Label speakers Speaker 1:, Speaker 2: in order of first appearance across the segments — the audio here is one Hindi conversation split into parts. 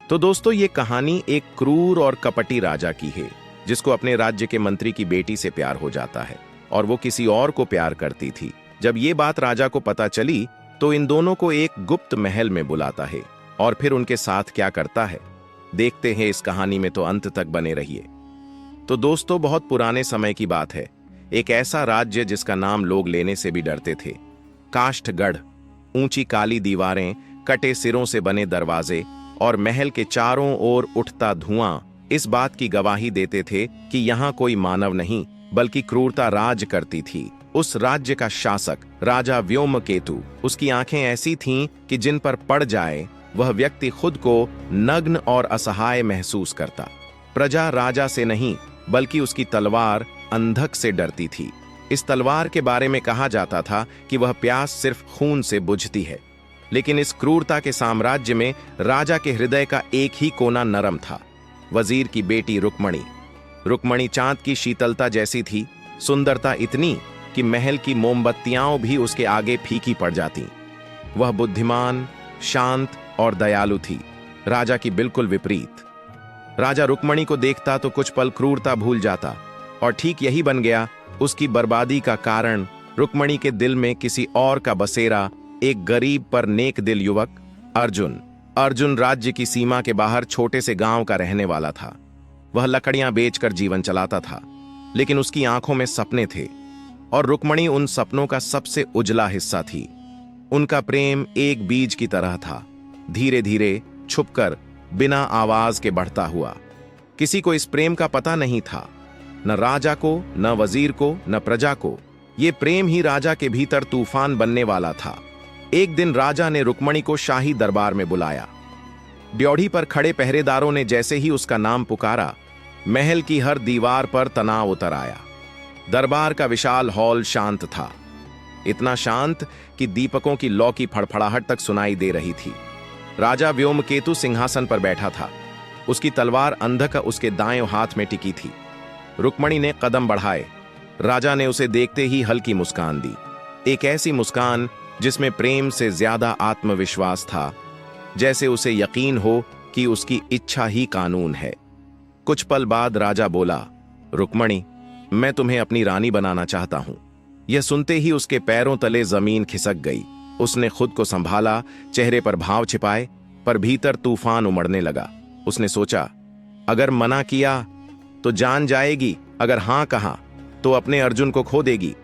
Speaker 1: तो दोस्तों, ये कहानी एक क्रूर और कपटी राजा की है जिसको अपने राज्य के मंत्री की बेटी से प्यार हो जाता है और वो किसी और को प्यार करती थी। जब ये बात राजा को पता चली तो इन दोनों को एक गुप्त महल में बुलाता है और फिर उनके साथ क्या करता है देखते हैं इस कहानी में, तो अंत तक बने रहिए। तो दोस्तों, बहुत पुराने समय की बात है। एक ऐसा राज्य जिसका नाम लोग लेने से भी डरते थे। काष्ठगढ़, ऊंची काली दीवारें, कटे सिरों से बने दरवाजे और महल के चारों ओर उठता धुआं इस बात की गवाही देते थे कि यहाँ कोई मानव नहीं बल्कि क्रूरता राज करती थी। उस राज्य का शासक राजा व्योमकेतु, उसकी आंखें ऐसी थीं कि जिन पर पड़ जाए वह व्यक्ति खुद को नग्न और असहाय महसूस करता। प्रजा राजा से नहीं बल्कि उसकी तलवार अंधक से डरती थी। इस तलवार के बारे में कहा जाता था कि वह प्यास सिर्फ खून से बुझती है। लेकिन इस क्रूरता के साम्राज्य में राजा के हृदय का एक ही कोना नरम था, वजीर की बेटी रुक्मणी। रुक्मणी चांद की शीतलता जैसी थी, सुंदरता इतनी कि महल की मोमबत्तियां भी उसके आगे फीकी पड़ जाती। वह बुद्धिमान, शांत और दयालु थी, राजा की बिल्कुल विपरीत। राजा रुक्मणी को देखता तो कुछ पल क्रूरता भूल जाता और ठीक यही बन गया उसकी बर्बादी का कारण। रुक्मणी के दिल में किसी और का बसेरा, एक गरीब पर नेक दिल युवक अर्जुन। अर्जुन राज्य की सीमा के बाहर छोटे से गांव का रहने वाला था। वह लकड़ियां बेचकर जीवन चलाता था, लेकिन उसकी आंखों में सपने थे और रुक्मणी उन सपनों का सबसे उजला हिस्सा थी। उनका प्रेम एक बीज की तरह था, धीरे धीरे छुपकर बिना आवाज के बढ़ता हुआ। किसी को इस प्रेम का पता नहीं था, न राजा को, न वजीर को, न प्रजा को। ये प्रेम ही राजा के भीतर तूफान बनने वाला था। एक दिन राजा ने रुक्मणी को शाही दरबार में बुलाया। ड्योढ़ी पर खड़े पहरेदारों ने जैसे ही उसका नाम पुकारा, महल की हर दीवार पर तनाव उतर आया। दरबार का विशाल हॉल शांत था, इतना शांत कि दीपकों की लौ की फड़फड़ाहट तक सुनाई दे रही थी। राजा व्योमकेतु सिंहासन पर बैठा था, उसकी तलवार अंधक उसके दाएं हाथ में टिकी थी। रुक्मणी ने कदम बढ़ाए। राजा ने उसे देखते ही हल्की मुस्कान दी, एक ऐसी मुस्कान जिसमें प्रेम से ज्यादा आत्मविश्वास था, जैसे उसे यकीन हो कि उसकी इच्छा ही कानून है। कुछ पल बाद राजा बोला, रुक्मणी, मैं तुम्हें अपनी रानी बनाना चाहता हूं। यह सुनते ही उसके पैरों तले जमीन खिसक गई। उसने खुद को संभाला, चेहरे पर भाव छिपाए, पर भीतर तूफान उमड़ने लगा। उसने सोचा, अगर मना किया तो जान जाएगी, अगर हां कहा तो अपने अर्जुन को खो देगी।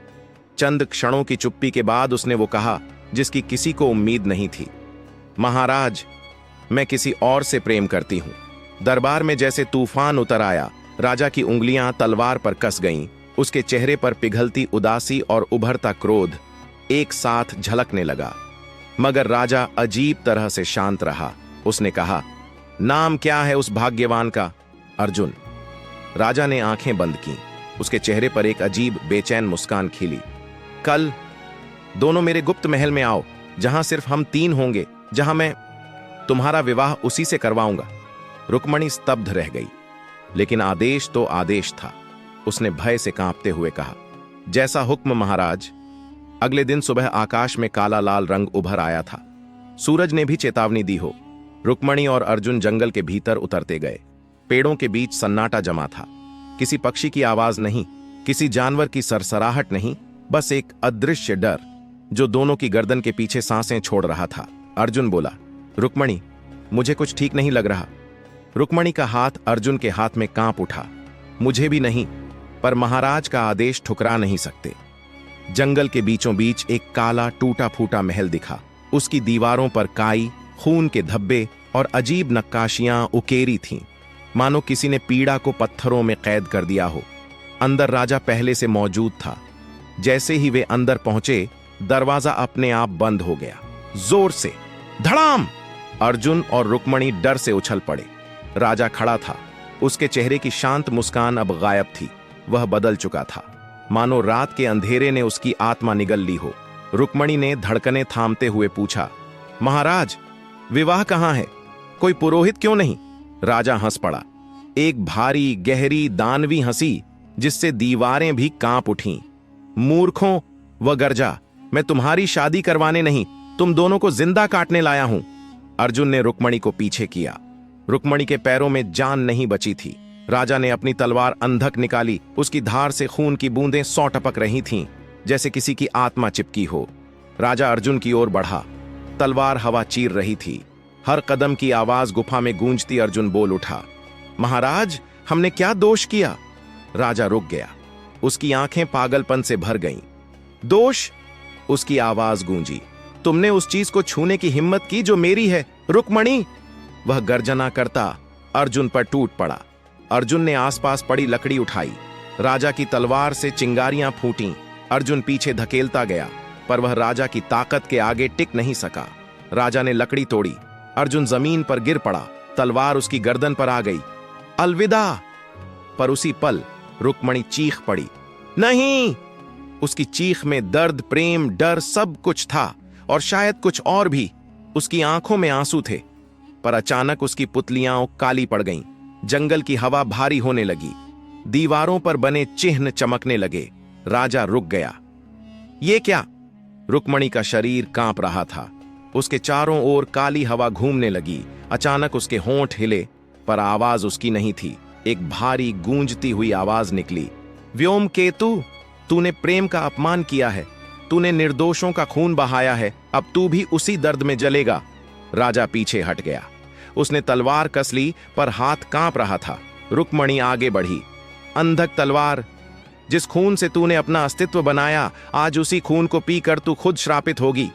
Speaker 1: चंद क्षणों की चुप्पी के बाद उसने वो कहा जिसकी किसी को उम्मीद नहीं थी, महाराज, मैं किसी और से प्रेम करती हूं। दरबार में जैसे तूफान उतर आया। राजा की उंगलियां तलवार पर कस गईं। उसके चेहरे पर पिघलती उदासी और उभरता क्रोध एक साथ झलकने लगा। मगर राजा अजीब तरह से शांत रहा। उसने कहा, नाम क्या है उस भाग्यवान का? अर्जुन। राजा ने आंखें बंद की। उसके चेहरे पर एक अजीब बेचैन मुस्कान खिली। कल दोनों मेरे गुप्त महल में आओ, जहां सिर्फ हम तीन होंगे, जहां मैं तुम्हारा विवाह उसी से करवाऊंगा। रुक्मणी स्तब्ध रह गई, लेकिन आदेश तो आदेश था। उसने भय से कांपते हुए कहा, जैसा हुक्म महाराज। अगले दिन सुबह आकाश में काला लाल रंग उभर आया था। सूरज ने भी चेतावनी दी हो। रुक्मणी और अर्जुन जंगल के भीतर उतरते गए। पेड़ों के बीच सन्नाटा जमा था। किसी पक्षी की आवाज नहीं, किसी जानवर की सरसराहट नहीं, बस एक अदृश्य डर जो दोनों की गर्दन के पीछे सांसें छोड़ रहा था। अर्जुन बोला, रुक्मणी, मुझे कुछ ठीक नहीं लग रहा। रुक्मणी का हाथ अर्जुन के हाथ में कांप उठा। मुझे भी नहीं, पर महाराज का आदेश ठुकरा नहीं सकते। जंगल के बीचों बीच एक काला टूटा फूटा महल दिखा। उसकी दीवारों पर काई, खून के धब्बे और अजीब नक्काशियां उकेरी थीं, मानो किसी ने पीड़ा को पत्थरों में कैद कर दिया हो। अंदर राजा पहले से मौजूद था। जैसे ही वे अंदर पहुंचे, दरवाजा अपने आप बंद हो गया। जोर से धड़ाम! अर्जुन और रुक्मणी डर से उछल पड़े। राजा खड़ा था। उसके चेहरे की शांत मुस्कान अब गायब थी। वह बदल चुका था, मानो रात के अंधेरे ने उसकी आत्मा निगल ली हो। रुक्मणी ने धड़कने थामते हुए पूछा, महाराज, विवाह कहां है? कोई पुरोहित क्यों नहीं? राजा हंस पड़ा, एक भारी गहरी दानवी हंसी जिससे दीवारें भी कांप उठीं। मूर्खों, वह गर्जा, मैं तुम्हारी शादी करवाने नहीं, तुम दोनों को जिंदा काटने लाया हूं। अर्जुन ने रुक्मणी को पीछे किया। रुक्मणी के पैरों में जान नहीं बची थी। राजा ने अपनी तलवार अंधक निकाली। उसकी धार से खून की बूंदें सौ टपक रही थीं, जैसे किसी की आत्मा चिपकी हो। राजा अर्जुन की ओर बढ़ा। तलवार हवा चीर रही थी। हर कदम की आवाज गुफा में गूंजती। अर्जुन बोल उठा, महाराज, हमने क्या दोष किया? राजा रुक गया। उसकी आंखें पागलपन से भर गईं। दोष? उसकी आवाज गूंजी, तुमने उस चीज को छूने की हिम्मत की जो मेरी है, रुक्मणी। वह गर्जना करता अर्जुन पर टूट पड़ा। अर्जुन ने आसपास पड़ी लकड़ी उठाई। राजा की तलवार से चिंगारियां फूटीं। अर्जुन पीछे धकेलता गया, पर वह राजा की ताकत के आगे टिक नहीं सका। राजा ने लकड़ी तोड़ी। अर्जुन जमीन पर गिर पड़ा। तलवार उसकी गर्दन पर आ गई। अलविदा। पर उसी पल रुक्मणी चीख पड़ी। नहीं! उसकी चीख में दर्द, प्रेम, डर सब कुछ था, और शायद कुछ और भी। उसकी आंखों में आंसू थे। पर अचानक उसकी पुतलियां काली पड़ गईं। जंगल की हवा भारी होने लगी। दीवारों पर बने चिन्ह चमकने लगे। राजा रुक गया। ये क्या? रुक्मणी का शरीर कांप रहा था। उसके चारों ओर काली हवा घूमने लगी। अचानक उसके होंठ हिले, पर आवाज उसकी नहीं थी। एक भारी गूंजती हुई आवाज निकली, व्योमकेतु, तूने प्रेम का अपमान किया है। तूने निर्दोषों का खून बहाया है। अब तू भी उसी दर्द में जलेगा। राजा पीछे हट गया। उसने तलवार कस ली, पर हाथ कांप रहा था। रुक्मणी आगे बढ़ी। अंधक तलवार, जिस खून से तूने अपना अस्तित्व बनाया, आज उसी खून को पीकर तू खुद श्रापित होगी।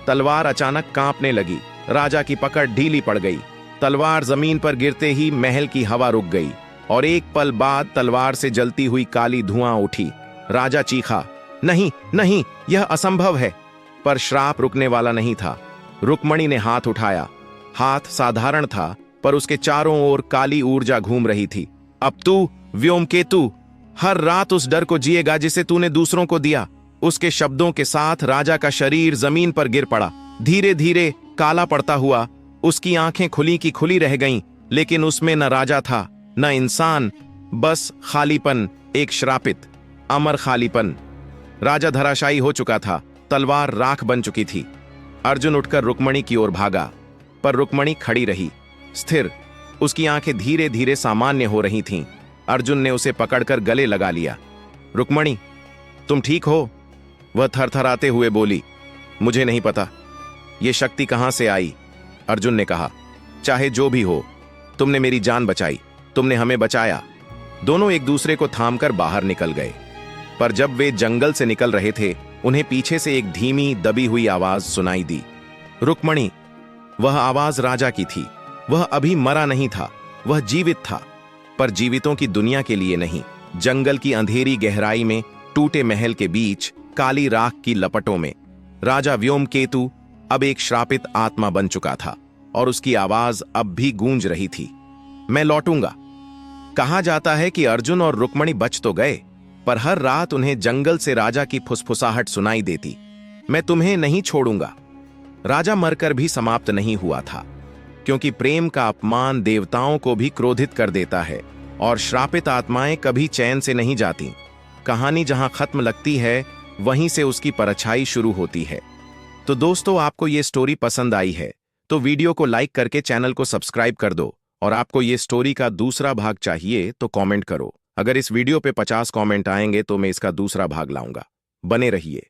Speaker 1: तलवार अचानक कांपने लगी। राजा की पकड़ ढीली पड़ गई। तलवार जमीन पर गिरते ही महल की हवा रुक गई, और एक पल बाद तलवार से जलती हुई काली धुआं उठी। राजा चीखा, नहीं नहीं, यह असंभव है। पर श्राप रुकने वाला नहीं था। रुक्मणी ने हाथ उठाया। हाथ साधारण था, पर उसके चारों ओर काली ऊर्जा घूम रही थी। अब तू, व्योमकेतु, हर रात उस डर को जिएगा जिसे तूने दूसरों को दिया। उसके शब्दों के साथ राजा का शरीर जमीन पर गिर पड़ा। धीरे धीरे काला पड़ता हुआ उसकी आंखें खुली की खुली रह गईं, लेकिन उसमें न राजा था, न इंसान, बस खालीपन, एक श्रापित, अमर खालीपन। राजा धराशायी हो चुका था। तलवार राख बन चुकी थी। अर्जुन उठकर रुक्मणी की ओर भागा, पर रुक्मणी खड़ी रही, स्थिर। उसकी आंखें धीरे धीरे सामान्य हो रही थीं। अर्जुन ने उसे पकड़कर गले लगा लिया। रुक्मणी, तुम ठीक हो? वह थरथराते हुए बोली, मुझे नहीं पता ये शक्ति कहां से आई। अर्जुन ने कहा, चाहे जो भी हो, तुमने मेरी जान बचाई, तुमने हमें बचाया। दोनों एक दूसरे को थामकर बाहर निकल गए। पर जब वे जंगल से निकल रहे थे, उन्हें पीछे से एक धीमी दबी हुई आवाज सुनाई दी। रुक्मणी। वह आवाज राजा की थी। वह अभी मरा नहीं था, वह जीवित था, पर जीवितों की दुनिया के लिए नहीं। जंगल की अंधेरी गहराई में, टूटे महल के बीच, काली राख की लपटों में राजा व्योमकेतु अब एक श्रापित आत्मा बन चुका था, और उसकी आवाज अब भी गूंज रही थी, मैं लौटूंगा। कहा जाता है कि अर्जुन और रुक्मणी बच तो गए, पर हर रात उन्हें जंगल से राजा की फुसफुसाहट सुनाई देती, मैं तुम्हें नहीं छोड़ूंगा। राजा मरकर भी समाप्त नहीं हुआ था, क्योंकि प्रेम का अपमान देवताओं को भी क्रोधित कर देता है, और श्रापित आत्माएं कभी चैन से नहीं जाती। कहानी जहां खत्म लगती है, वहीं से उसकी परछाई शुरू होती है। तो दोस्तों, आपको ये स्टोरी पसंद आई है तो वीडियो को लाइक करके चैनल को सब्सक्राइब कर दो, और आपको ये स्टोरी का दूसरा भाग चाहिए तो कमेंट करो। अगर इस वीडियो पे 50 कमेंट आएंगे तो मैं इसका दूसरा भाग लाऊंगा। बने रहिए।